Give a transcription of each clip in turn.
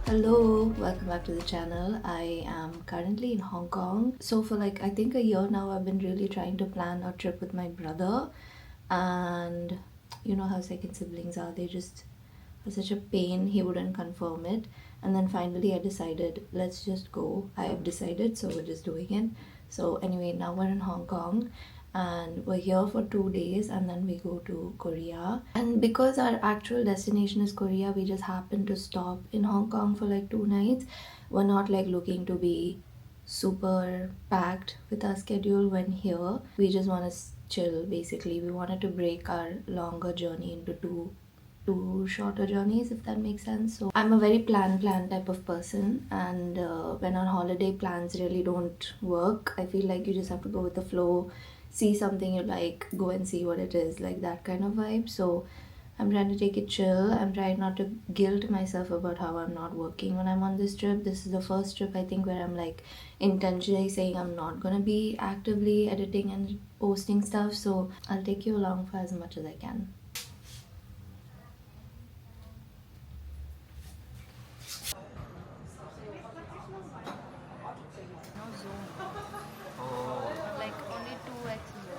Hello, welcome back to the channel. I am currently in Hong Kong. So for like I think a year now I've been really trying to plan a trip with my brother, and you know how second siblings are, they just are such a pain. He wouldn't confirm it, and then finally I decided let's just go. I have decided, so we're just doing it. So anyway, now we're in Hong Kong and we're here for 2 days and then we go to Korea. And because our actual destination is Korea, we just happen to stop in Hong Kong for like 2 nights. We're not like looking to be super packed with our schedule when here. We just want to chill basically. We wanted to break our longer journey into two shorter journeys, if that makes sense. So I'm a very plan type of person, and when our holiday plans really don't work, I feel like you just have to go with the flow, see something you like, go and see what it is, like that kind of vibe. So I'm trying to take it chill. I'm trying not to guilt myself about how I'm not working when I'm on this trip. This is the first trip I think where I'm like intentionally saying I'm not gonna be actively editing and posting stuff. So I'll take you along for as much as I can. Like only 2x zone.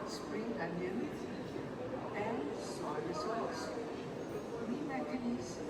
Spring onion and soy sauce. We mechanism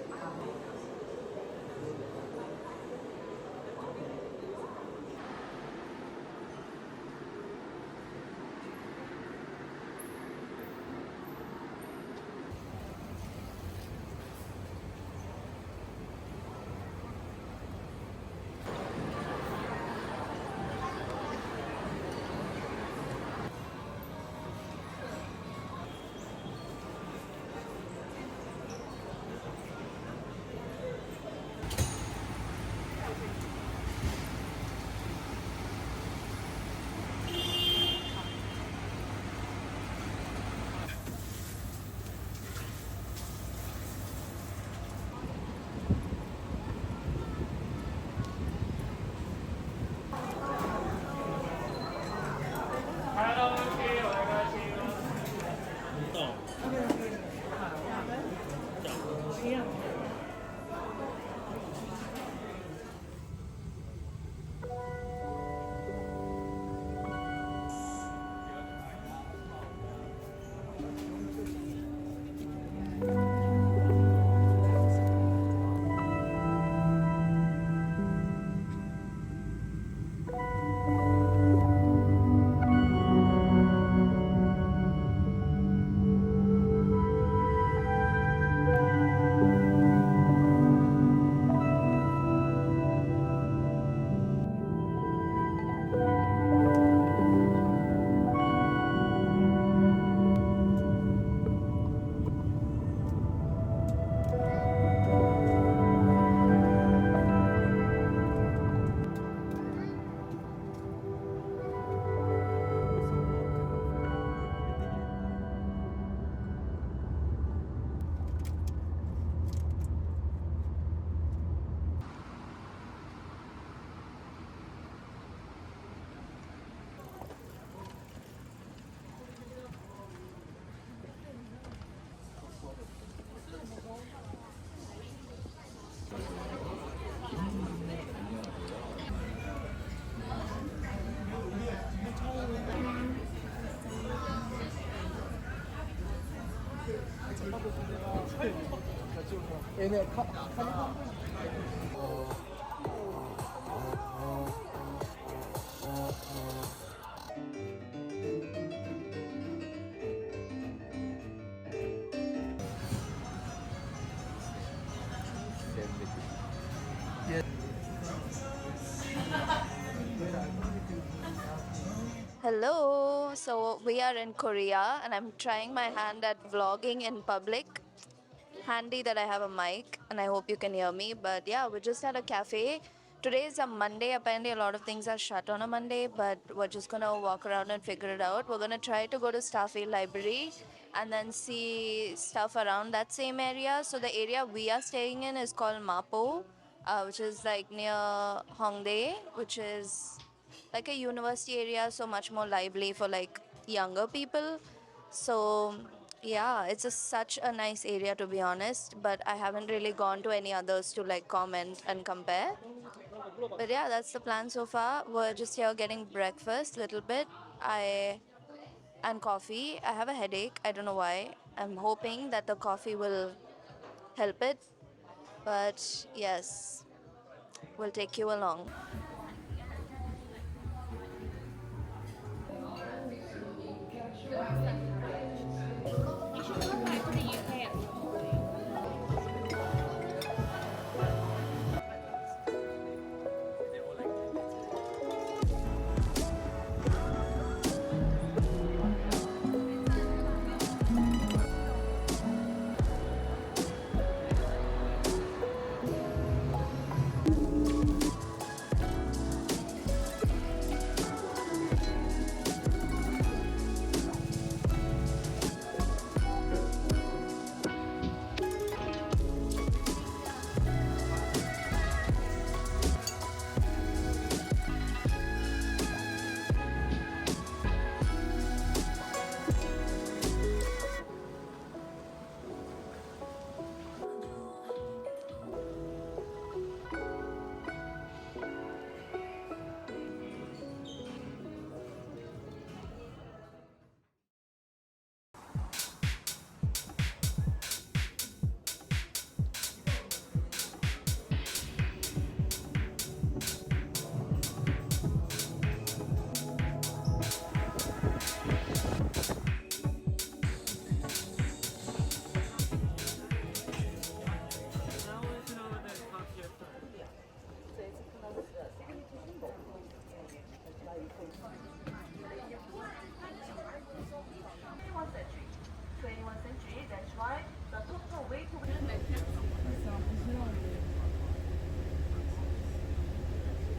얘네 Hello, so we are in Korea and I'm trying my hand at vlogging in public. handy that I have a mic and I hope you can hear me. But yeah, we're just at a cafe. Today is a Monday. Apparently, a lot of things are shut on a Monday, but we're just gonna walk around and figure it out. We're gonna try to go to Starfield Library and then see stuff around that same area. So, the area we are staying in is called Mapo, which is like near Hongdae, which is like a university area, so much more lively for like younger people. So yeah, it's such a nice area to be honest, but I haven't really gone to any others to like comment and compare. But yeah, that's the plan so far. We're just here getting breakfast, little bit. I and coffee. I have a headache. I don't know why. I'm hoping that the coffee will help it. But yes, we'll take you along. You should come back to the UK at some point.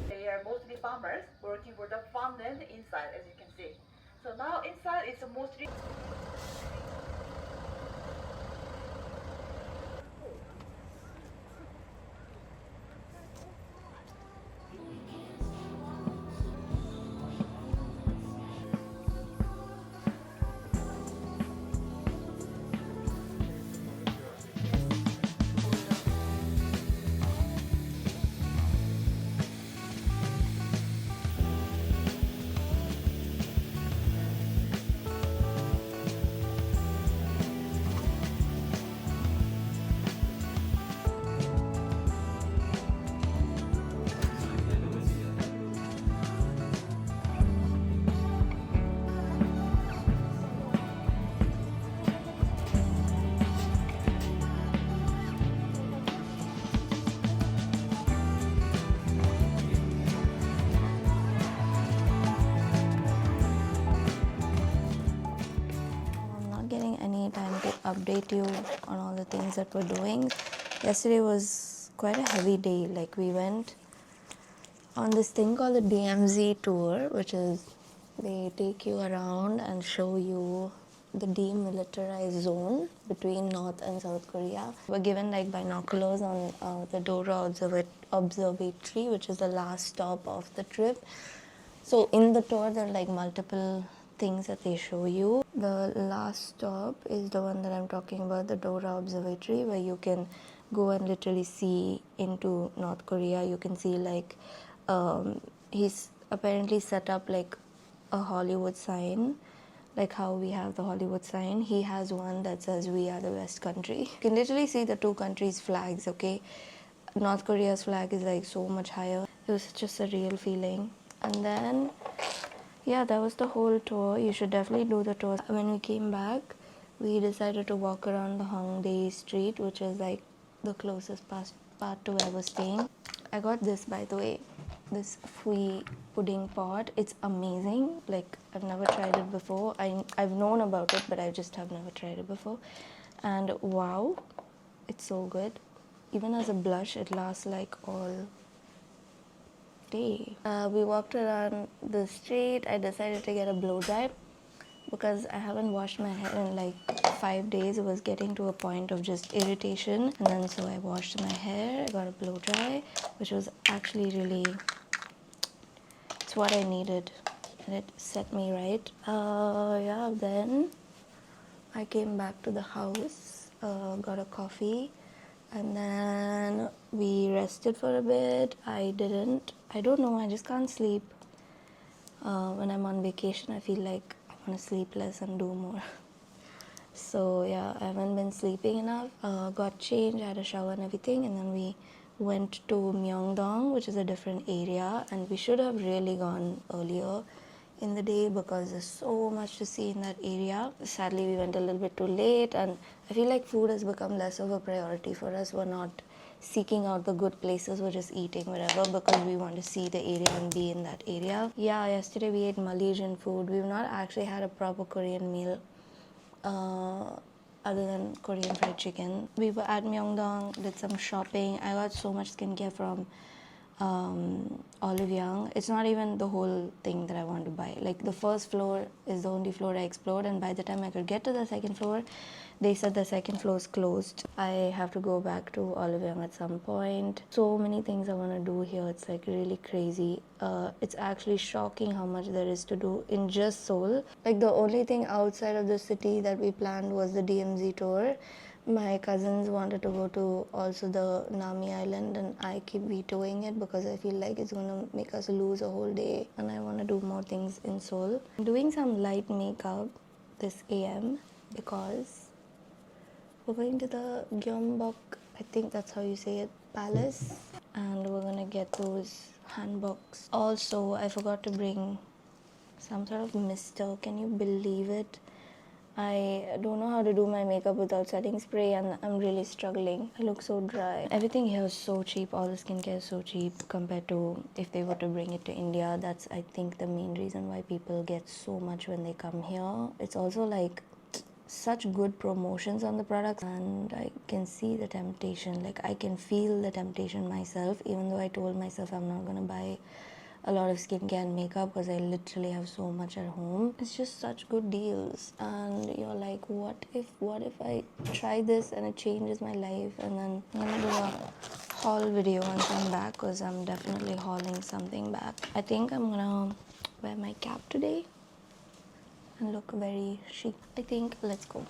They are mostly farmers working for the farmland inside, as you can see. So now inside it's mostly I'm not getting any time to update you on all the things that we're doing. Yesterday was quite a heavy day. Like we went on this thing called the DMZ tour, which is they take you around and show you the demilitarized zone between North and South Korea. We're given like binoculars on the Dora Observatory, which is the last stop of the trip. So in the tour, there are like multiple things that they show you. The last stop is the one that I'm talking about, the Dora Observatory, where you can go and literally see into North Korea. You can see like he's apparently set up like a Hollywood sign, like how we have the Hollywood sign. He has one that says "We are the West Country." You can literally see the two countries' flags. Okay, North Korea's flag is like so much higher. It was just a real feeling. And then yeah, that was the whole tour. You should definitely do the tour. When we came back, we decided to walk around the Hongdae street, which is like the closest part to where we're staying. I got this, by the way, this fui pudding pot. It's amazing. Like I've never tried it before. I've known about it, but I just have never tried it before. And wow, it's so good. Even as a blush, it lasts like all day. We walked around the street. I decided to get a blow dry because I haven't washed my hair in like 5 days. It was getting to a point of just irritation, and then so I washed my hair. I got a blow dry, which was actually really, it's what I needed, and it set me right. Yeah, then I came back to the house, got a coffee, and then we rested for a bit. I don't know, I just can't sleep. When I'm on vacation, I feel like I want to sleep less and do more. So yeah, I haven't been sleeping enough. Got changed, had a shower and everything, and then we went to Myeongdong, which is a different area, and we should have really gone earlier in the day because there's so much to see in that area. Sadly, we went a little bit too late, and I feel like food has become less of a priority for us. We're not seeking out the good places, we're just eating wherever because we want to see the area and be in that area. Yeah, yesterday we ate Malaysian food. We've not actually had a proper Korean meal other than Korean fried chicken. We were at Myeongdong, did some shopping. I got so much skincare from Olive Young. It's not even the whole thing that I want to buy. Like the first floor is the only floor I explored, and by the time I could get to the second floor, they said the second floor is closed. I have to go back to Olive Young at some point. So many things I want to do here. It's like really crazy. It's actually shocking how much there is to do in just Seoul. Like the only thing outside of the city that we planned was the DMZ tour. My cousins wanted to go to also the Nami Island, and I keep vetoing it because I feel like it's gonna make us lose a whole day, and I want to do more things in Seoul. I'm doing some light makeup this AM because we're going to the Gyeongbok, I think that's how you say it, palace, and we're gonna get those handboks. Also, I forgot to bring some sort of mister. Can you believe it? I don't know how to do my makeup without setting spray, and I'm really struggling. I look so dry. Everything here is so cheap. All the skincare is so cheap compared to if they were to bring it to India. That's, I think, the main reason why people get so much when they come here. It's also like such good promotions on the products, and I can see the temptation. Like I can feel the temptation myself, even though I told myself I'm not gonna buy a lot of skincare and makeup because I literally have so much at home. It's just such good deals, and you're like, what if I try this and it changes my life? And then I'm gonna do a haul video once I'm back because I'm definitely hauling something back. I think I'm gonna wear my cap today and look very chic. I think let's go.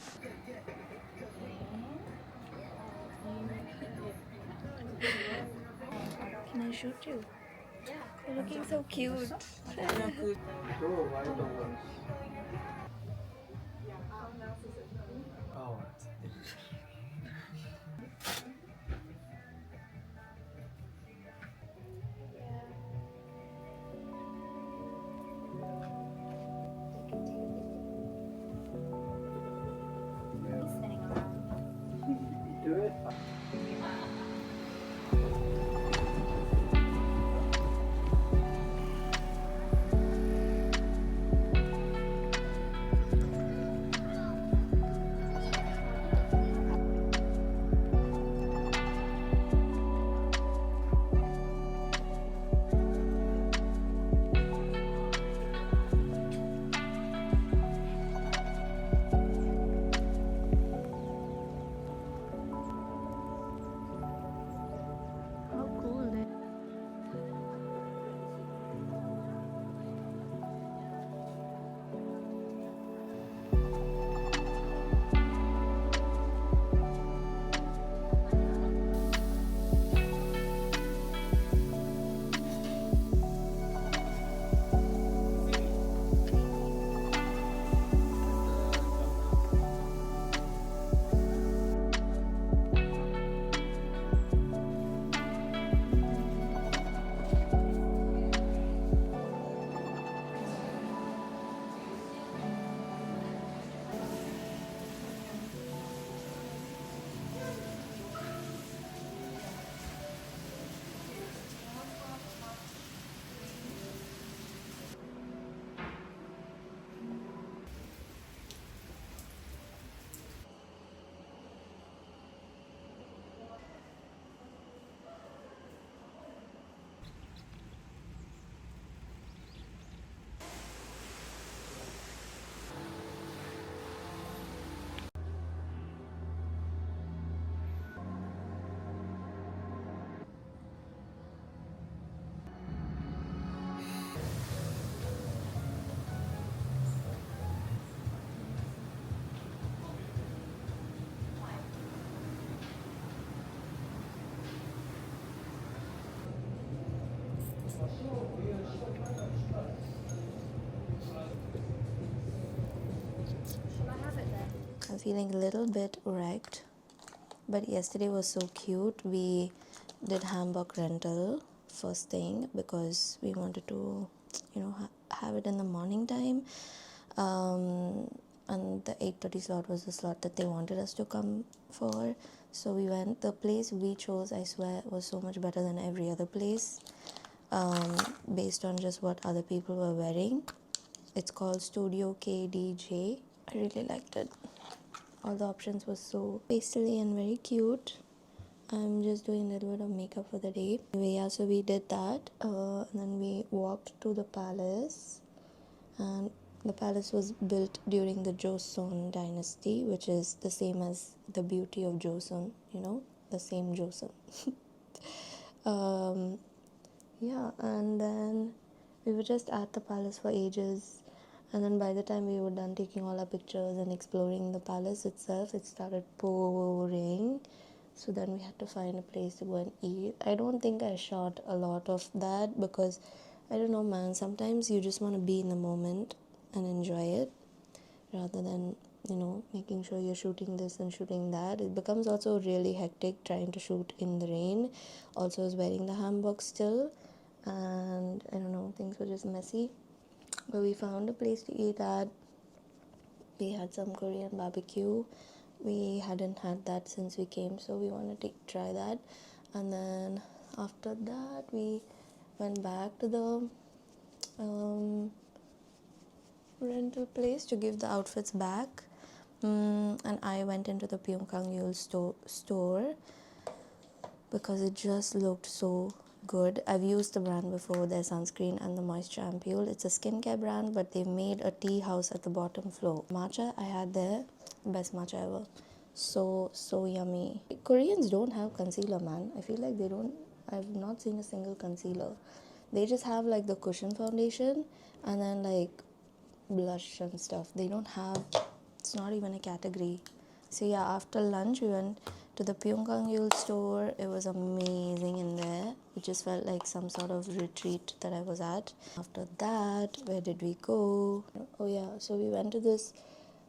Can I shoot you? You're looking so cute. I'm feeling a little bit wrecked, but yesterday was so cute. We did hamburg rental first thing because we wanted to, have it in the morning time. And the 8:30 slot was the slot that they wanted us to come for. So we went. The place we chose, I swear, was so much better than every other place, based on just what other people were wearing. It's called Studio KDJ. I really liked it. All the options were so pastely and very cute. I'm just doing a little bit of makeup for the day. Anyway, yeah, so we did that. And then we walked to the palace. And the palace was built during the Joseon dynasty, which is the same as the beauty of Joseon, the same Joseon. Yeah, and then we were just at the palace for ages. And then by the time we were done taking all our pictures and exploring the palace itself, it started pouring. So then we had to find a place to go and eat. I don't think I shot a lot of that because, I don't know, man, sometimes you just want to be in the moment and enjoy it rather than, making sure you're shooting this and shooting that. It becomes also really hectic trying to shoot in the rain. Also, I was wearing the hanbok still, and I don't know, things were just messy. But we found a place to eat at. We had some Korean barbecue. We hadn't had that since we came, so we wanted to try that. And then after that, we went back to the rental place to give the outfits back. And I went into the Myeongdong store because it just looked so good. I've used the brand before, their sunscreen and the moisture ampule. It's a skincare brand, but they made a tea house at the bottom floor. Matcha I had there, best matcha ever. So yummy. Koreans don't have concealer, man. I feel like I've not seen a single concealer. They just have like the cushion foundation and then like blush and stuff. They don't have, it's not even a category. So yeah, after lunch we went to the Myeongdong store. It was amazing in there. It just felt like some sort of retreat that I was at. After that, where did we go? Oh yeah, so we went to this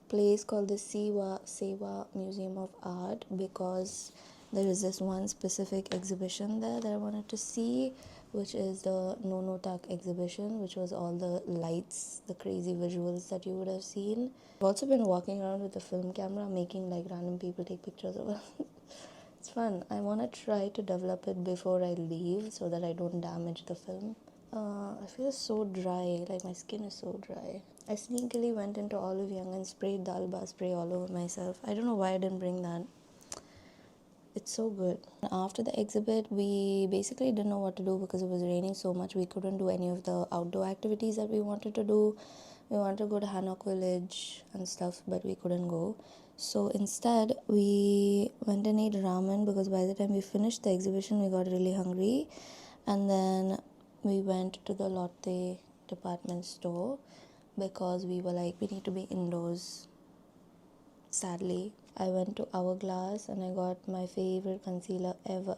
place called the Sewa Museum of Art because there is this one specific exhibition there that I wanted to see, which is the Nonotak exhibition, which was all the lights, the crazy visuals that you would have seen. I've also been walking around with a film camera, making like random people take pictures of it. It's fun. I want to try to develop it before I leave so that I don't damage the film. I feel so dry, like my skin is so dry. I sneakily went into Olive Young and sprayed the Alba spray all over myself. I don't know why I didn't bring that. It's so good. After the exhibit, we basically didn't know what to do because it was raining so much. We couldn't do any of the outdoor activities that we wanted to do. We wanted to go to Hanok Village and stuff, but we couldn't go. So instead, we went and ate ramen because by the time we finished the exhibition, we got really hungry. And then we went to the Lotte department store because we were like, we need to be indoors. Sadly, I went to Hourglass and I got my favorite concealer ever.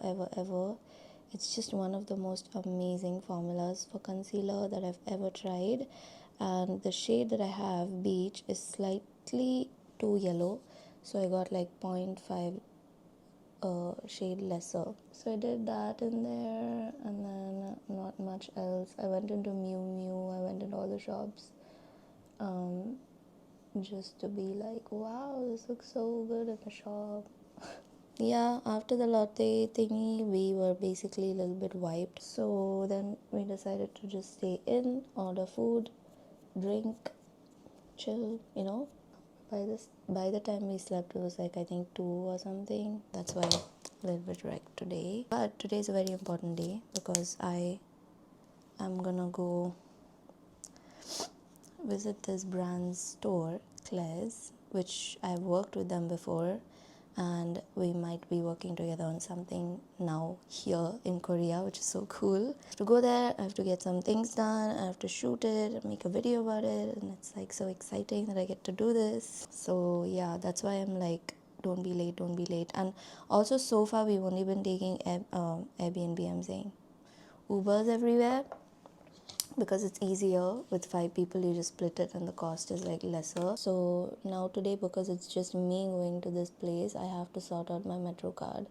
It's just one of the most amazing formulas for concealer that I've ever tried. And the shade that I have, Beach, is slightly too yellow. So I got like 0.5 shade lesser. So I did that in there and then not much else. I went into Miu Miu, I went into all the shops. Just to be like, wow, this looks so good in the shop. Yeah, after the latte thingy, we were basically a little bit wiped. So then we decided to just stay in, order food, drink, chill, By the time we slept, it was like, I think 2 or something. That's why a little bit wrecked today. But today is a very important day because I am gonna go visit this brand's store, Plssss, which I've worked with them before, and we might be working together on something now here in Korea, which is so cool. I have to go there, I have to get some things done, I have to shoot it, make a video about it, and it's like so exciting that I get to do this. So yeah, that's why I'm like, don't be late. And also, so far we've only been taking Airbnb, I'm saying Ubers everywhere, because it's easier. With 5 people you just split it and the cost is like lesser. So now today, because it's just me going to this place, I have to sort out my metro card,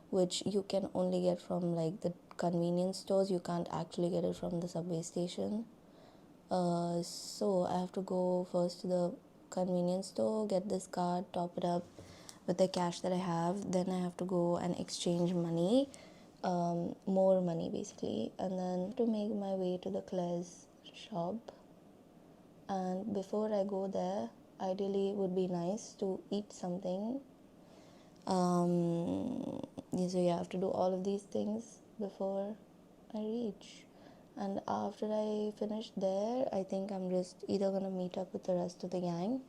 which you can only get from like the convenience stores. You can't actually get it from the subway station. So I have to go first to the convenience store, get this card, top it up with the cash that I have. Then I have to go and exchange money, more money basically, and then to make my way to the Claire's shop. And before I go there, ideally it would be nice to eat something. So you have to do all of these things before I reach. And after I finish there, I think I'm just either gonna meet up with the rest of the gang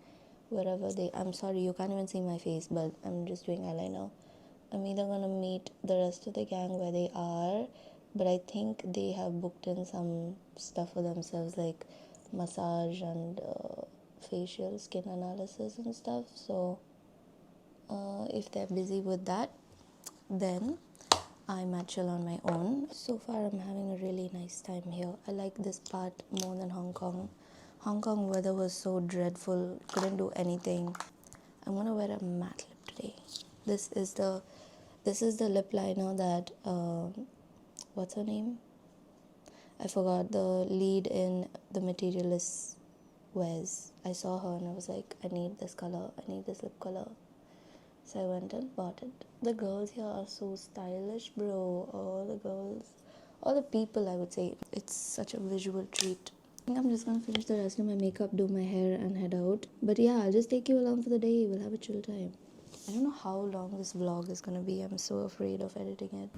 wherever they. I'm sorry, you can't even see my face, but I'm just doing eyeliner. I'm either gonna meet the rest of the gang where they are, but I think they have booked in some stuff for themselves, like massage and facial skin analysis and stuff. So if they're busy with that, then I might chill on my own. So far I'm having a really nice time here. I like this part more than Hong Kong. Hong Kong weather was so dreadful, couldn't do anything. I'm gonna wear a matte lip today. This is the lip liner that what's her name? I forgot, the lead in The Materialist wears. I saw her and I was like, I need this color, I need this lip color. So I went and bought it. The girls here are so stylish, bro. All the girls, all the people, I would say. It's such a visual treat. I think I'm just gonna finish the rest of my makeup, do my hair and head out. But yeah, I'll just take you along for the day. We'll have a chill time. I don't know how long this vlog is gonna be. I'm so afraid of editing it.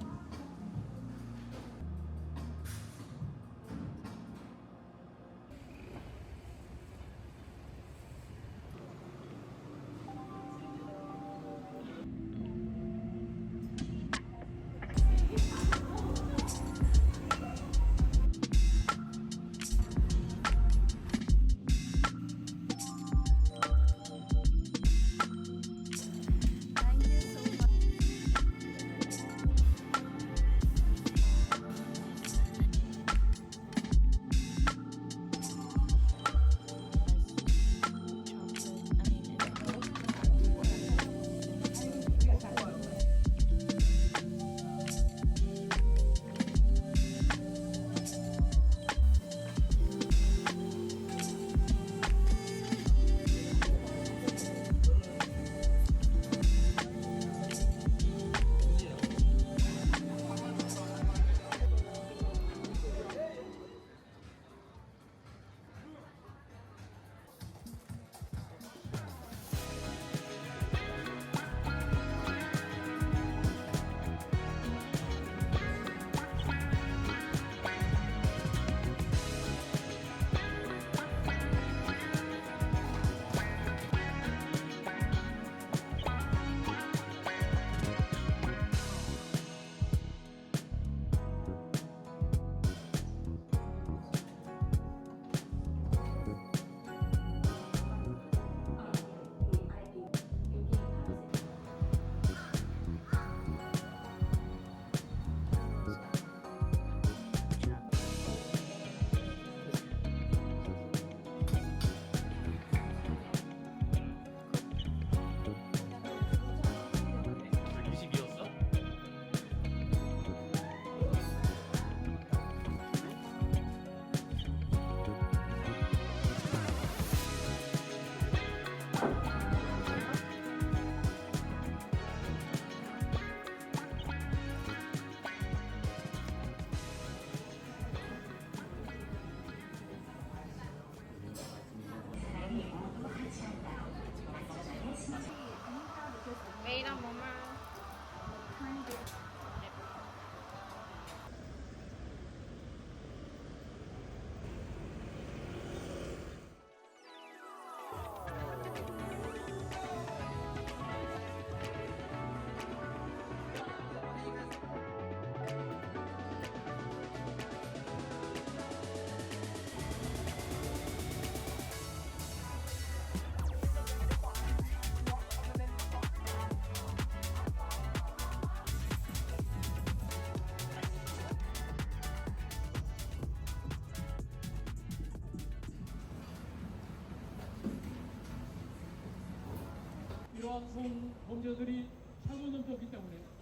성범죄들이 차고 넘쳤기 때문에